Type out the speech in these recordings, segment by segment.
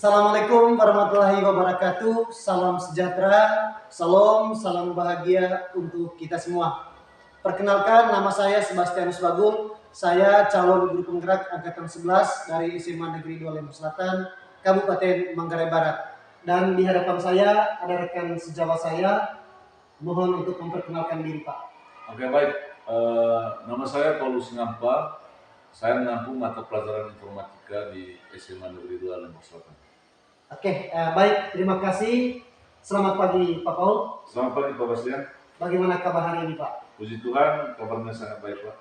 Assalamualaikum warahmatullahi wabarakatuh. Salam sejahtera, salam bahagia untuk kita semua. Perkenalkan, nama saya Sebastianus Bagul. Saya calon guru penggerak angkatan 11 dari SMA Negeri 2 Lembang Selatan, Kabupaten Manggarai Barat. Dan di hadapan saya ada rekan sejawat saya. Mohon untuk memperkenalkan diri, Pak. Oke, baik. Nama saya Paulus Ngampa. Saya menampung mata pelajaran informatika di SMA Negeri 2 Lembang Selatan. Oke, baik. Terima kasih. Selamat pagi, Pak Paul. Selamat pagi, Pak Bastian. Bagaimana kabar hari ini, Pak? Puji Tuhan, kabarnya sangat baik, Pak.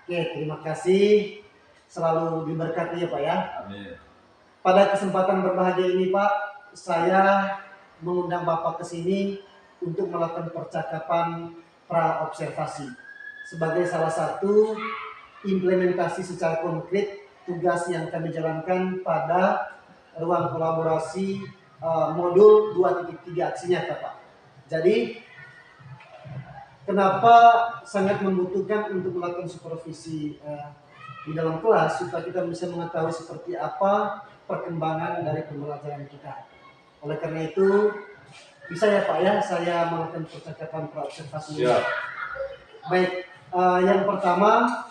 Oke, terima kasih. Selalu diberkati ya, Pak ya. Amin. Pada kesempatan berbahagia ini, Pak, saya mengundang Bapak ke sini untuk melakukan percakapan pra-observasi sebagai salah satu implementasi secara konkret tugas yang kami jalankan pada ruang kolaborasi modul 2.3 aksi nyata, Pak. Jadi kenapa sangat membutuhkan untuk melakukan supervisi di dalam kelas supaya kita bisa mengetahui seperti apa perkembangan dari pembelajaran kita. Oleh karena itu bisa ya Pak ya, saya melakukan percakapan pra-observasi. Ya. Baik, yang pertama,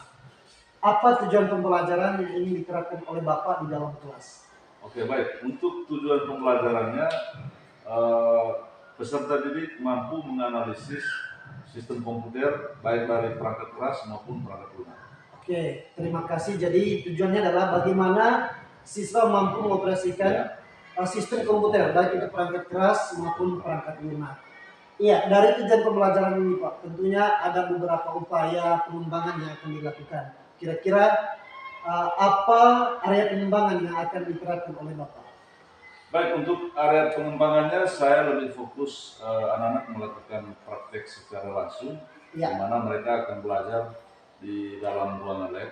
apa tujuan pembelajaran yang ingin diterapkan oleh Bapak di dalam kelas? Oke, baik. Untuk tujuan pembelajarannya, peserta didik mampu menganalisis sistem komputer baik dari perangkat keras maupun perangkat lunak. Oke, terima kasih. Jadi tujuannya adalah bagaimana siswa mampu mengoperasikan sistem komputer baik itu perangkat keras maupun perangkat lunak. Iya, dari tujuan pembelajaran ini Pak, tentunya ada beberapa upaya pengembangan yang akan dilakukan. Kira-kira apa area pengembangan yang akan diterapkan oleh Bapak? Baik, untuk area pengembangannya saya lebih fokus anak-anak melakukan praktek secara langsung, di mana mereka akan belajar di dalam ruangan lab.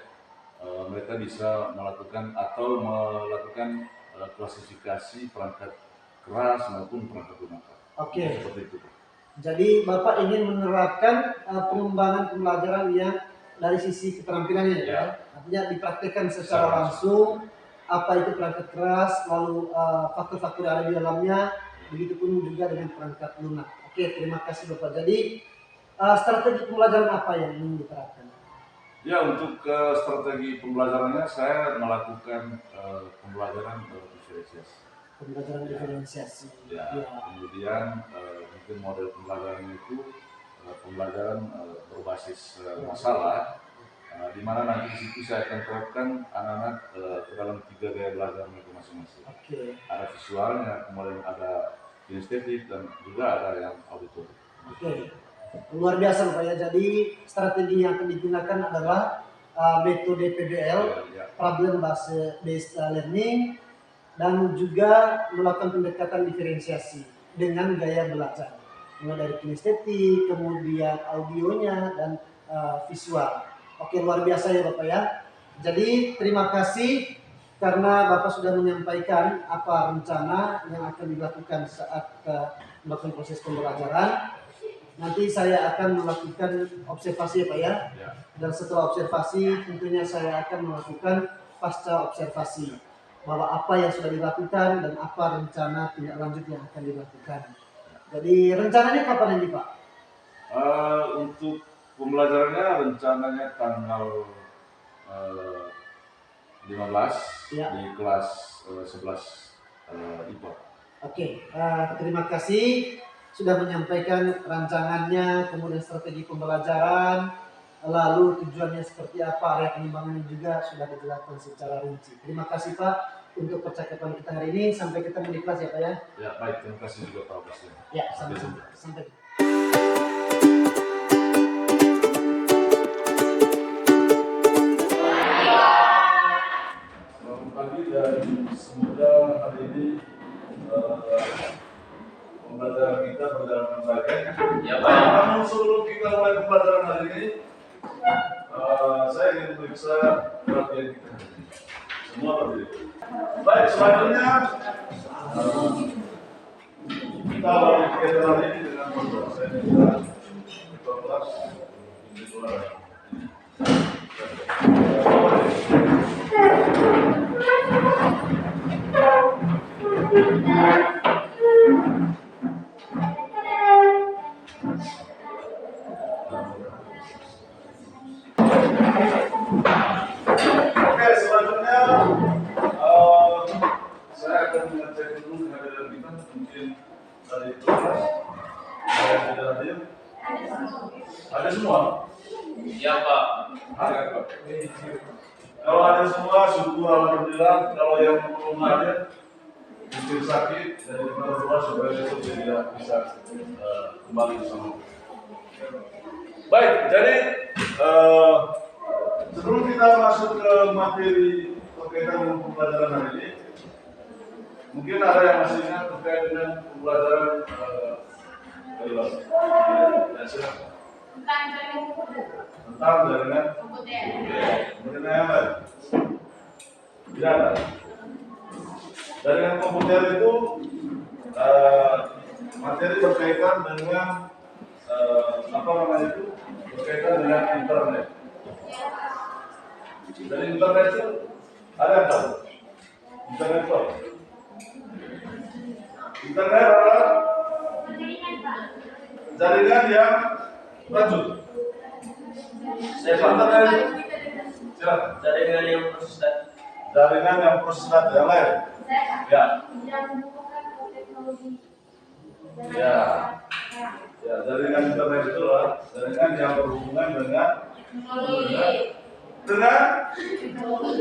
Mereka bisa melakukan melakukan klasifikasi perangkat keras maupun perangkat lunak. Oke. Seperti itu. Jadi Bapak ingin menerapkan pengembangan pembelajaran yang dari sisi keterampilannya ya. Artinya dipraktikkan secara langsung apa itu perangkat keras, lalu faktor-faktor yang ada di dalamnya, begitupun juga dengan perangkat lunak. Oke, terima kasih Bapak. Jadi strategi pembelajaran apa yang ingin diterapkan? Ya, untuk strategi pembelajarannya saya melakukan pembelajaran diferensiasi. Pembelajaran diferensiasi. Ya. Kemudian mungkin model pembelajaran itu pembelajaran berbasis masalah, di mana nanti di situ saya akan terapkan anak-anak ke dalam 3 gaya belajar mereka masing-masing. Oke. Ada visualnya, kemudian ada kinestetik dan juga ada yang auditori. Oke. Luar biasa Pak ya. Jadi strategi yang akan digunakan adalah metode PBL, problem based learning, dan juga melakukan pendekatan diferensiasi dengan gaya belajar, mulai dari kinestetik, kemudian audionya dan visual. Oke, luar biasa ya Bapak ya. Jadi terima kasih karena Bapak sudah menyampaikan apa rencana yang akan dilakukan saat melakukan proses pembelajaran. Nanti saya akan melakukan observasi ya Pak ya. Dan setelah observasi tentunya saya akan melakukan pasca observasi, bahwa apa yang sudah dilakukan dan apa rencana tindak lanjut yang akan dilakukan. Jadi rencananya kapan ini Pak? Untuk pembelajarannya rencananya tanggal 15 di kelas 11 IPA. Oke, terima kasih sudah menyampaikan rancangannya, kemudian strategi pembelajaran, lalu tujuannya seperti apa, area pengembangannya juga sudah dijelaskan secara rinci. Terima kasih Pak untuk percakapan kita hari ini. Sampai ketemu di kelas ya Pak ya. Ya baik, terima kasih juga Pak Presiden. Ya, sampai. Selamat pagi dan semoga hari ini pembelajaran kita berjalan dengan baik. Ya Pak. Namun sebelum kita mulai pembelajaran hari ini, saya ingin periksa perhatian kita. Semua berdiri. Baik, selanjutnya kita awali kegiatan hari ini dengan saya minta ketua kelas Oke, selanjutnya saya akan mengecek dulu kehadiran kita, mungkin dari kelas ada yang tidak hadir. Ada semua? Iya Pak. Ada Pak. Kalau ada semua, syukur alhamdulillah. Kalau yang belum hadir, mungkin sakit dan kita berdoa supaya besok dia tidak bisa kembali bersama. Baik, jadi sebelum kita masuk ke materi berkaitan dengan pembelajaran hari ini, mungkin ada yang masih ingat terkait dengan pembelajaran tentang jaringan komputer. Mengenai apa? Tidak ada. Jaringan komputer itu materi berkaitan dengan apa namanya itu, berkaitan dengan internet. Dari internet itu ada apa? Internet apa? Internet adalah jaringan yang lanjut. Saya Internet itu silakan. jaringan yang proses data. Jaringan yang proses data yang lain. Ya. Ya. Ya, jaringan internet itu adalah jaringan yang berhubungan dengan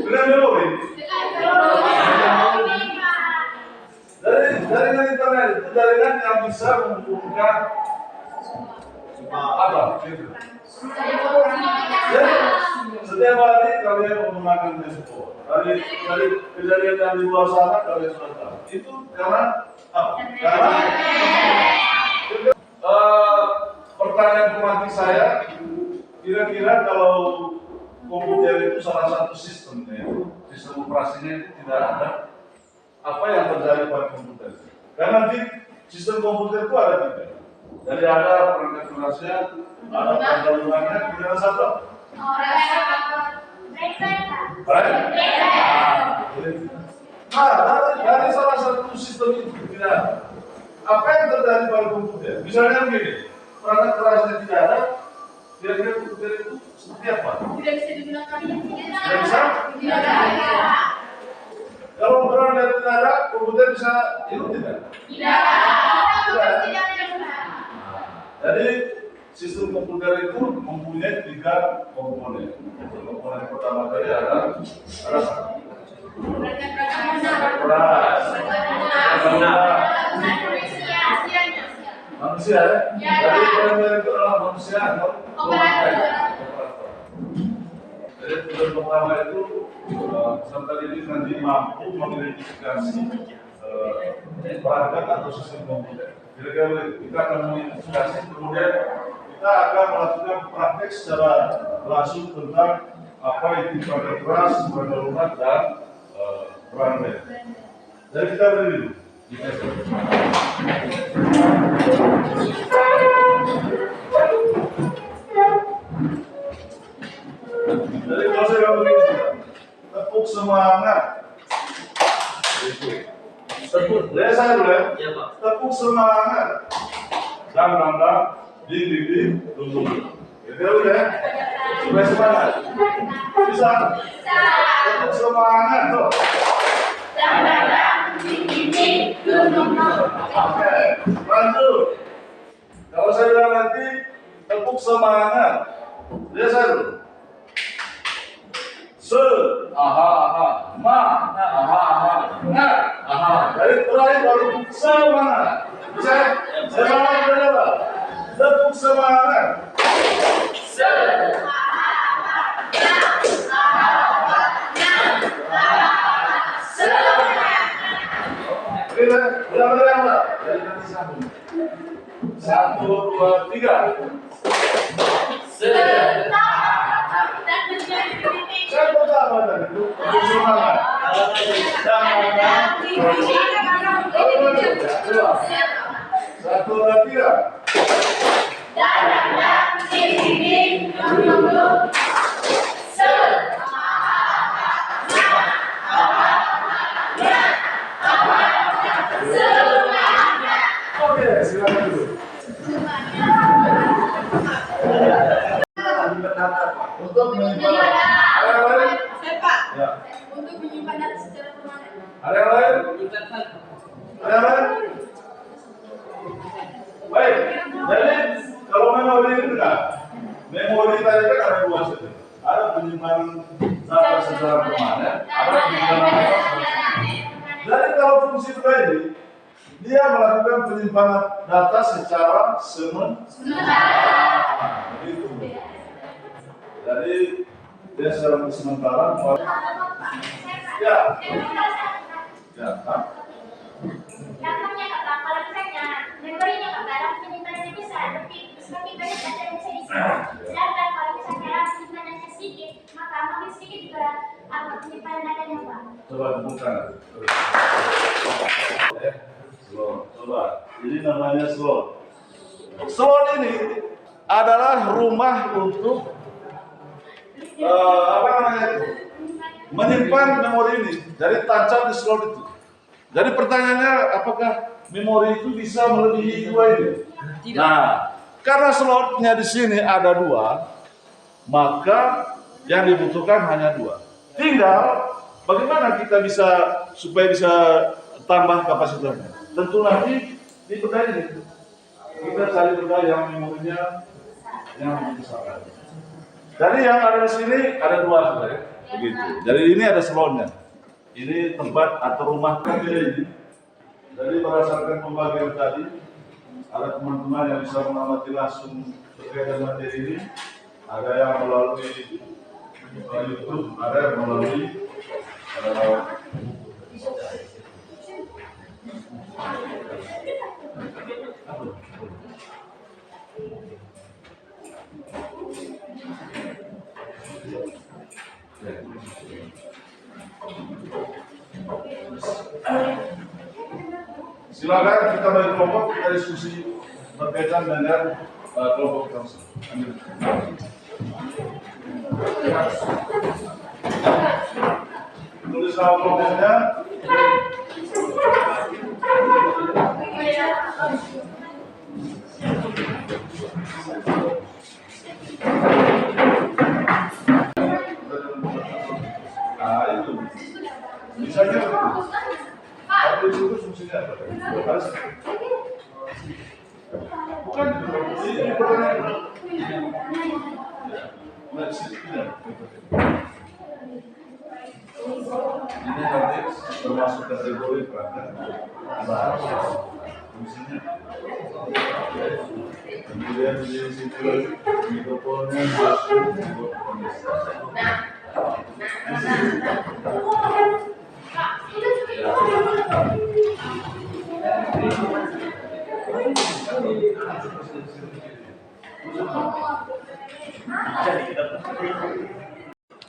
memori. Dari jaringan internet itu jaringan yang bisa menghubungkan apa? Jadi setiap hari kalian menggunakan Facebook. Dari kejadian yang di luar sana kalian sudah tahu. Itu karena apa? Karena pertanyaan pemantik saya, kira-kira kalau komputer itu salah satu sistemnya, sistem operasinya itu tidak ada, apa yang terjadi pada komputer? Karena nanti sistem komputer itu ada tiga. Jadi ada perangkat lunasnya, ada perangkat lunaknya, kemudian ada satu. Nah, dari salah satu sistem itu tidak ada. Apa yang terjadi pada komputer? Misalnya begini, perangkat kerasnya tidak ada, kira-kira komputer itu seperti apa? Tidak bisa digunakan. Tidak bisa? Tidak ada. Kalau perangkat tidak ada, komputer bisa hidup tidak? Tidak ada. Tidak ada. Jadi sistem komputer itu mempunyai tiga komponen. Komponen pertama tadi ada manusia ya. Jadi komponen itu adalah manusia atau operator. Jadi tujuan pertama itu peserta didik nanti mampu mengidentifikasi perangkat atau sistem komputer. Kira-kira kita akan mengidentifikasi, kemudian kita akan melakukan praktek secara langsung tentang apa itu perangkat keras, perangkat lunak dan perangkat. Jadi kita beri dulu. Jadi kalau saya begini, tepuk semangat. Tepuk, saya dulu ya. Iya Pak. Tepuk semangat. Dang, ding, tunggu. Gitu ya. Supaya semangat. Bisa? Tepuk semangat tuh. Oke, lanjut. Kalau saya bilang nanti tepuk semangat, dia saya dulu. Aha, ma, aha, na, aha. Dari terakhir baru semangat. Bisa? Semangat berapa? Tepuk semangat. Berapa? Dari nanti sambung. 1, 2, 3. Saya pertama tadi itu semangat. Satu, dua, tiga. Oke, silakan dulu. Untuk menyimpan ada yang lain? Saya Pak. Ya. Untuk menyimpan data secara permanen. Ada yang lain? Ada yang lain? Baik, jadi kalau memori itu kan, memori tadi kan ada dua saja. Ada penyimpanan data secara permanen, ada penyimpanan. Jadi kalau fungsi tadi, dia melakukan penyimpanan data secara sementara. Begitu. Jadi dia secara sementara. Ya. Ya. Contohnya kata, kalau misalnya memorinya kata dalam penyimpanannya besar, tapi semakin banyak data yang bisa disimpan. Sedangkan kalau misalnya dalam penyimpanannya sedikit, maka makin sedikit juga penyimpanan datanya Pak. Coba temukan. Coba. Ini namanya slot. Slot ini adalah rumah untuk apa namanya itu? Menyimpan memori ini. Jadi tancap di slot itu. Jadi pertanyaannya, apakah memori itu bisa melebihi dua ini? Tidak. Nah, karena slotnya di sini ada dua, maka yang dibutuhkan hanya dua. Tinggal bagaimana kita bisa supaya bisa tambah kapasitasnya. Tentu nanti di benda ini kita cari benda yang memorinya yang besar. Jadi yang ada di sini ada dua sebenarnya, begitu. Jadi ini ada slotnya. Ini tempat atau rumah kecil ini. Jadi berdasarkan pembagian tadi, ada teman-teman yang bisa mengamati langsung terkait dengan materi ini. Ada yang melalui YouTube, ada yang melalui silakan kita bagi kelompok, kita diskusi berkaitan dengan kelompok kita. Tulis nama kelompoknya. Nah itu bisa juga. Tapi itu fungsinya apa? Bukan ini pertanyaan. Ini nanti termasuk kategori perangkat bahasa fungsinya. Kemudian di situ mikrofonnya masuk untuk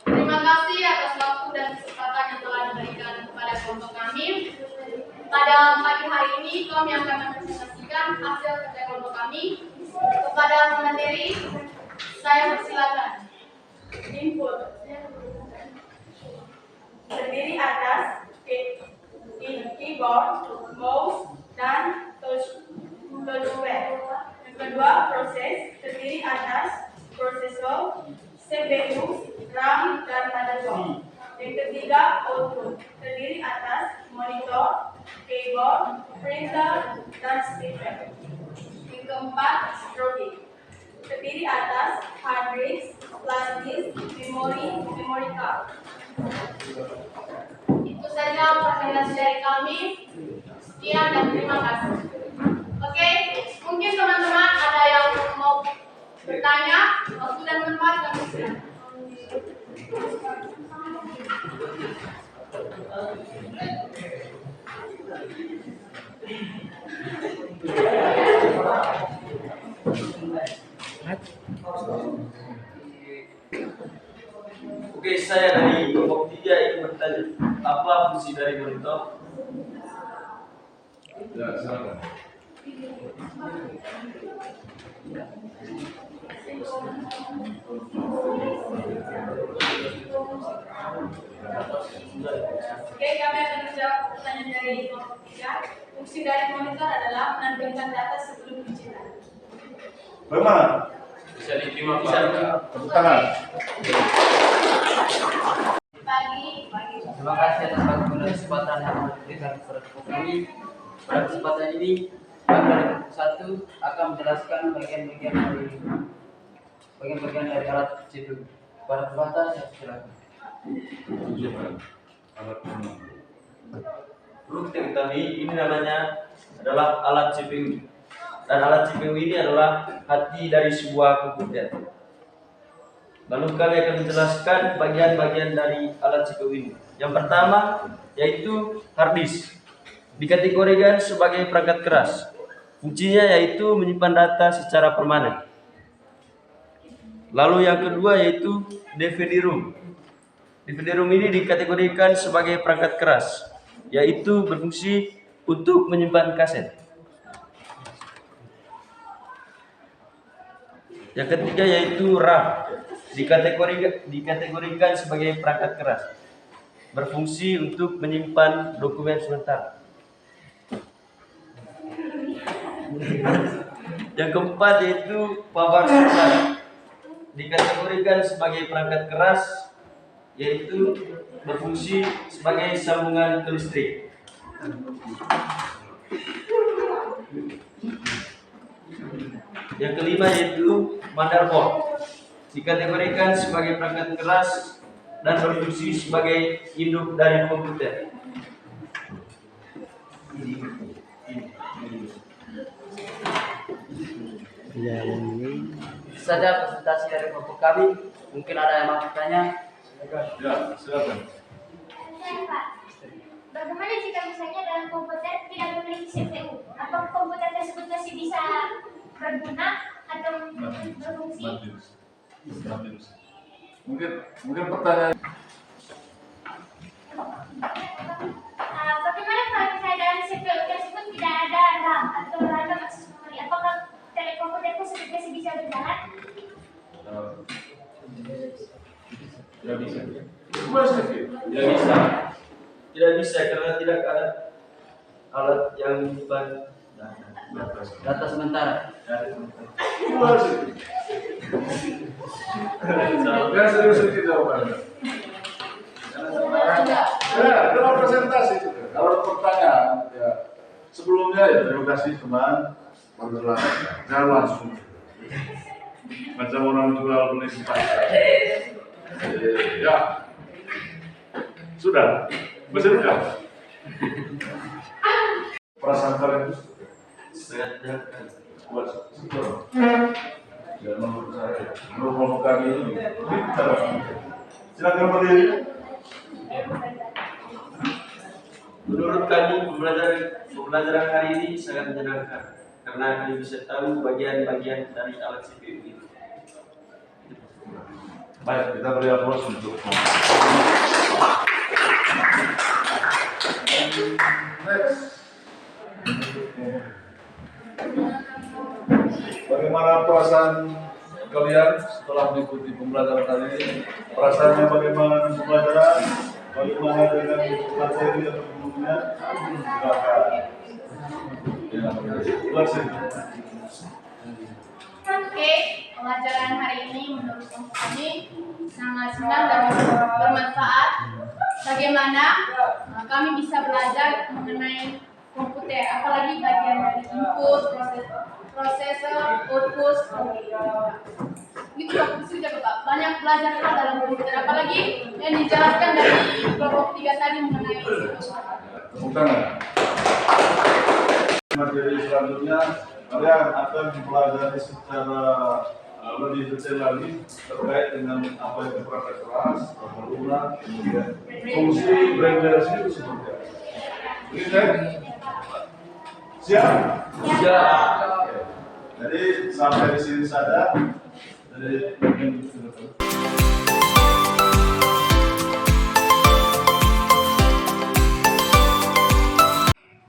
Terima kasih atas waktu dan kesempatan yang telah diberikan kepada kelompok kami. Pada pagi hari ini kami akan mempresentasikan hasil kerja kelompok kami. Kepada pemateri, saya persilakan. Input. Terdiri atas keyboard, mouse, dan touchpad. Yang kedua, proses terdiri atas prosesor, CPU, RAM, dan motherboard. Yang ketiga, output terdiri atas monitor, keyboard, printer, dan speaker. Yang keempat, storage terdiri atas hard disk, flash disk, memory card. Itu saja presentasi dari kami. Sekian dan terima kasih. Oke, mungkin teman-teman ada yang mau bertanya, waktu dan tempat kami silakan. Oke, saya dari kelompok 3 ingin bertanya, apa fungsi dari monitor? ya silakan. Oke, kami akan menjawab pertanyaan dari kelompok 3. Fungsi dari monitor adalah menampilkan data sebelum dicetak. Bagaimana? Bisa diterima Pak. Tepuk tangan. Pagi. Terima kasih atas waktu dan kesempatan yang diberikan kepada kami. Pada kesempatan ini, kami dari kelompok 1 akan menjelaskan bagian-bagian dari alat CPU. Para pembatas, silakan. Perlu kita ketahui ini namanya adalah alat CPU. Dan alat CPU ini adalah hati dari sebuah komputer. Lalu kami akan menjelaskan bagian-bagian dari alat CPU ini. Yang pertama yaitu hard disk. Dikategorikan sebagai perangkat keras. Fungsinya yaitu menyimpan data secara permanen. Lalu yang kedua yaitu DVD-ROM. DVD-ROM ini dikategorikan sebagai perangkat keras, yaitu berfungsi untuk menyimpan kaset. Yang ketiga yaitu RAM. Dikategorikan sebagai perangkat keras, berfungsi untuk menyimpan dokumen sementara. Yang keempat yaitu power supply. Dikategorikan sebagai perangkat keras, yaitu berfungsi sebagai sambungan ke listrik. Yang kelima yaitu motherboard. Dikategorikan sebagai perangkat keras dan berfungsi sebagai induk dari komputer. Itu saja presentasi dari kelompok kami. Mungkin ada yang mau bertanya. Ya, silakan. Pak, bagaimana jika misalnya dalam komputer tidak memiliki CPU? Apakah komputer tersebut masih bisa berguna atau berfungsi? Mungkin pertanyaan. Bagaimana kalau misalnya dalam CPU tersebut tidak ada RAM atau random access memory? Apakah komputer tersebut masih bisa berjalan? Tidak bisa. Ya bisa. Tidak bisa karena tidak ada alat yang menyimpan Data sementara. Ya serius sedikit jawabannya. Ya, dalam presentasi itu. Kalau ada pertanyaan, ya sebelumnya ya terima kasih teman. Jangan langsung. Macam orang jual beli sepatu. Ya, sudah. Masih dekat. Perasaan kalian itu sangat dekat. buat sesuatu. Ya, menurut saya, menurut kami ini pintar. Silakan berdiri. Menurut kami pembelajaran hari ini sangat menyenangkan karena kami bisa tahu bagian-bagian dari alat CPU ini. Baik, kita beri aplaus untuk next. Bagaimana perasaan kalian setelah mengikuti pembelajaran hari ini? Perasaannya bagaimana dengan pembelajaran? Bagaimana dengan materi atau gurunya? Silakan. Ya, silakan. Oke, pelajaran hari ini menurut kami sangat senang dan bermanfaat. Bagaimana kami bisa belajar mengenai komputer, apalagi bagian dari input, prosesor, output. Itu sudah Bapak. Banyak belajar hal dalam komputer, apalagi yang dijelaskan dari kelompok 3 tadi mengenai Tepuk tangan. Materi selanjutnya kalian akan mempelajari secara lebih detail lagi terkait dengan apa itu perangkat keras, perlunan, kemudian fungsi brainless itu seperti apa. Oke, siap? Siap. Jadi sampai di sini saja. Jadi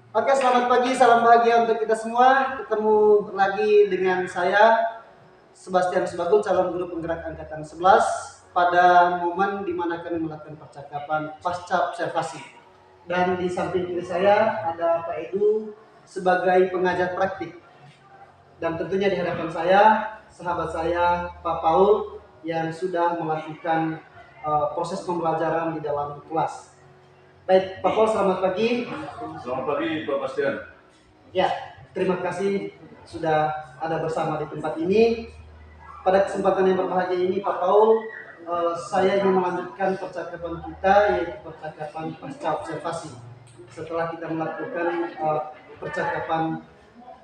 Oke, selamat pagi, salam bahagia untuk kita semua. Ketemu lagi dengan saya, Sebastian Sebagun, calon guru penggerak angkatan 11 pada momen di mana kami melakukan percakapan pasca observasi. Dan di samping kiri saya ada Pak Edu sebagai pengajar praktik. Dan tentunya di hadapan saya, sahabat saya, Pak Paul, yang sudah melakukan proses pembelajaran di dalam kelas. Baik, Pak Paul, selamat pagi. Selamat pagi, Pak Bastian. Ya, terima kasih sudah ada bersama di tempat ini. Pada kesempatan yang berbahagia ini, Pak Paul, saya ingin melanjutkan percakapan kita, yaitu percakapan pasca observasi. Setelah kita melakukan percakapan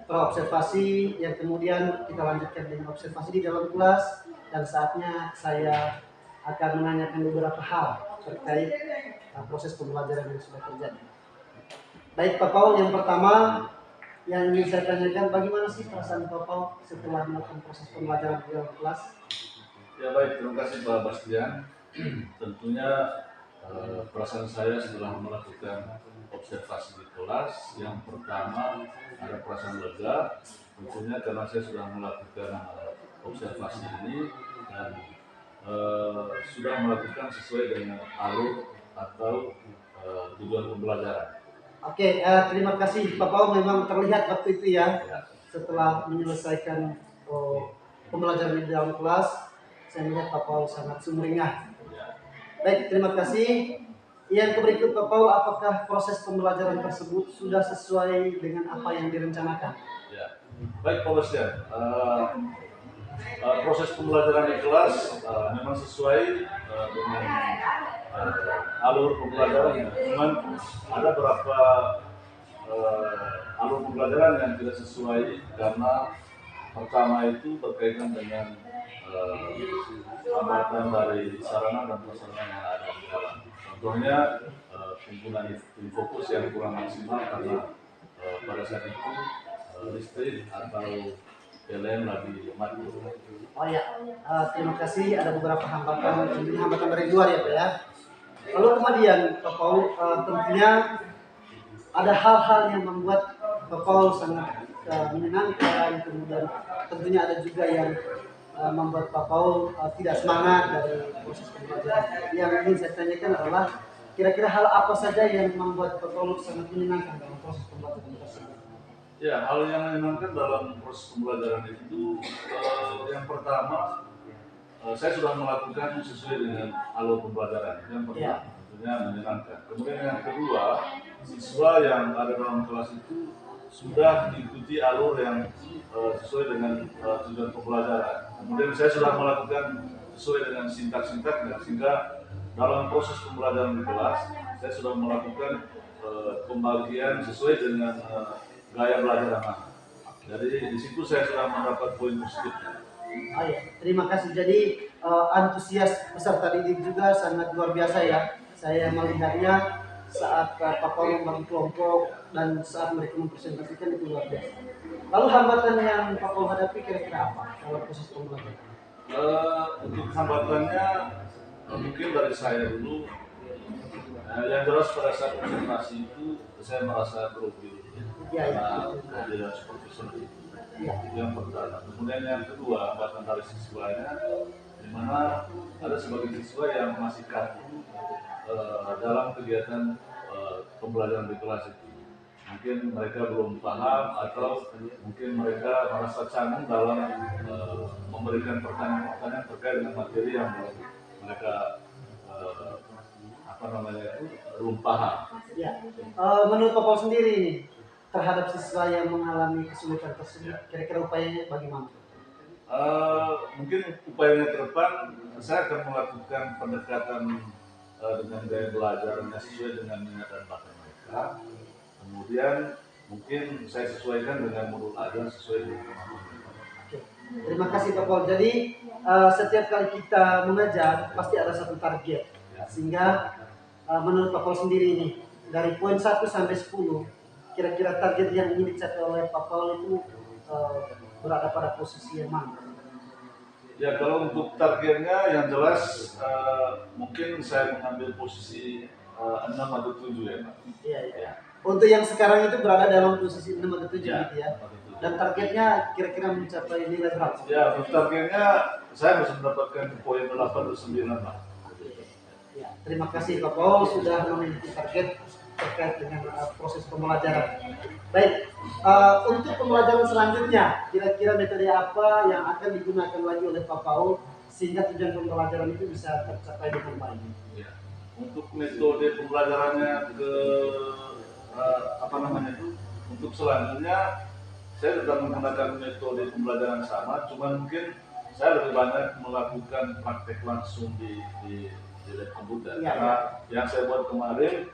praobservasi, yang kemudian kita lanjutkan dengan observasi di dalam kelas, dan saatnya saya akan menanyakan beberapa hal terkait proses pembelajaran yang sudah terjadi. Baik, Pak Paul, yang pertama yang ingin saya tanyakan, bagaimana sih perasaan Pak Paul setelah melakukan proses pembelajaran di dalam kelas? Ya baik, terima kasih Pak Bastian. Tentunya perasaan saya setelah melakukan observasi di kelas, yang pertama ada perasaan lega, tentunya karena saya sudah melakukan observasi ini dan sudah melakukan sesuai dengan alur atau tujuan pembelajaran. Oke, terima kasih Pak Paul, memang terlihat waktu itu ya, setelah menyelesaikan pembelajaran di dalam kelas, saya melihat Pak Paul sangat sumringah. Baik, terima kasih. Yang berikut Pak Paul, apakah proses pembelajaran tersebut sudah sesuai dengan apa yang direncanakan? Ya, baik Pak Bastian. Proses pembelajaran di kelas memang sesuai dengan alur pembelajaran. Cuman ada beberapa alur pembelajaran yang tidak sesuai karena pertama itu berkaitan dengan hambatan dari sarana dan prasarana yang ada di dalam. Contohnya penggunaan infokus yang kurang maksimal karena pada saat itu listrik atau PLN lagi mati. Oh ya, terima kasih. Ada beberapa hambatan, tentunya hambatan dari luar ya Pak ya. Lalu kemudian Pak Paul, tentunya ada hal-hal yang membuat Pak Paul sangat menyenangkan, kemudian tentunya ada juga yang membuat Pak Paul tidak semangat dari proses pembelajaran. Yang ingin saya tanyakan adalah kira-kira hal apa saja yang membuat Pak Paul sangat menyenangkan dalam proses pembelajaran tersebut? Ya, hal yang menyenangkan dalam proses pembelajaran itu yang pertama saya sudah melakukan sesuai dengan alur pembelajaran. Yang pertama tentunya menyenangkan. Kemudian yang kedua, siswa yang ada dalam kelas itu sudah mengikuti alur yang sesuai dengan tujuan pembelajaran. Kemudian saya sudah melakukan sesuai dengan sintak-sintaknya, sehingga dalam proses pembelajaran di kelas saya sudah melakukan pembagian sesuai dengan gaya belajar anak. Jadi di situ saya sudah mendapat poin positifnya. Oh ya, terima kasih. Jadi antusias peserta didik juga sangat luar biasa ya. Saya melihatnya saat Pak Paul membagi kelompok dan saat mereka mempresentasikan itu luar biasa. Lalu hambatan yang Pak Paul hadapi kira-kira apa dalam proses pembelajaran? Untuk hambatannya mungkin dari saya dulu. Yang jelas pada saat presentasi itu saya merasa grogi. Karena kehadiran seperti itu. Yang pertama. Kemudian yang kedua, hambatan dari siswanya, di mana ada sebagian siswa yang masih kaku dalam kegiatan pembelajaran di kelas itu. Mungkin mereka belum paham atau mungkin mereka merasa canggung dalam memberikan pertanyaan-pertanyaan terkait dengan materi yang mereka belum paham. Ya, menurut Pak Paul sendiri nih, terhadap siswa yang mengalami kesulitan tersebut, kira-kira upayanya bagaimana? Mungkin upayanya ke depan saya akan melakukan pendekatan dengan gaya belajarnya sesuai dengan minat dan bakat mereka. Kemudian mungkin saya sesuaikan dengan modul ajar sesuai dengan kemampuan mereka. Terima kasih Pak Paul. Jadi setiap kali kita mengajar pasti ada satu target, sehingga menurut Pak Paul sendiri ini dari poin 1 sampai 10, kira-kira target yang ingin dicapai oleh Pak Paul itu berada pada posisi yang mana? Ya, kalau untuk targetnya yang jelas mungkin saya mengambil posisi 6 atau 7 ya Pak. Iya. Untuk yang sekarang itu berada dalam posisi 6 atau 7 gitu ya. 6 atau 7. Dan targetnya kira-kira mencapai nilai berapa? Ya, untuk targetnya saya harus mendapatkan poin 8 atau 9 Pak. Ya, terima kasih Pak Paul sudah memiliki target terkait dengan proses pembelajaran. Baik, untuk pembelajaran selanjutnya, kira-kira metode apa yang akan digunakan lagi oleh Pak Paul sehingga tujuan pembelajaran itu bisa tercapai dengan baik? Ya. Untuk metode pembelajarannya ke apa namanya itu, untuk selanjutnya saya sudah menggunakan metode pembelajaran sama, cuman mungkin saya lebih banyak melakukan praktek langsung di lab komputer. Ya. Karena yang saya buat kemarin,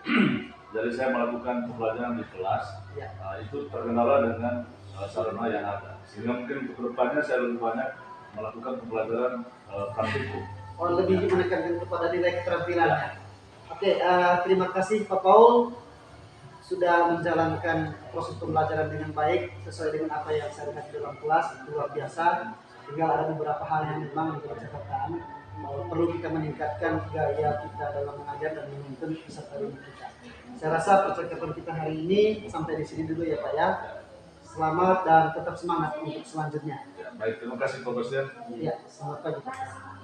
jadi saya melakukan pembelajaran di kelas, Ya. itu terkendala dengan sarana yang ada. Sehingga mungkin untuk kedepannya saya lebih banyak melakukan pembelajaran praktikum. Oh, lebih menekankan kepada nilai keterampilannya. Oke, terima kasih Pak Paul sudah menjalankan proses pembelajaran dengan baik sesuai dengan apa yang saya lihat di dalam kelas. Itu luar biasa. Tinggal ada beberapa hal yang memang menjadi catatan bahwa perlu kita meningkatkan gaya kita dalam mengajar dan menuntun peserta didik kita. Saya rasa percakapan kita hari ini sampai di sini dulu ya Pak ya. Selamat dan tetap semangat untuk selanjutnya. Ya, baik, terima kasih Pak Presiden. Ya, selamat pagi.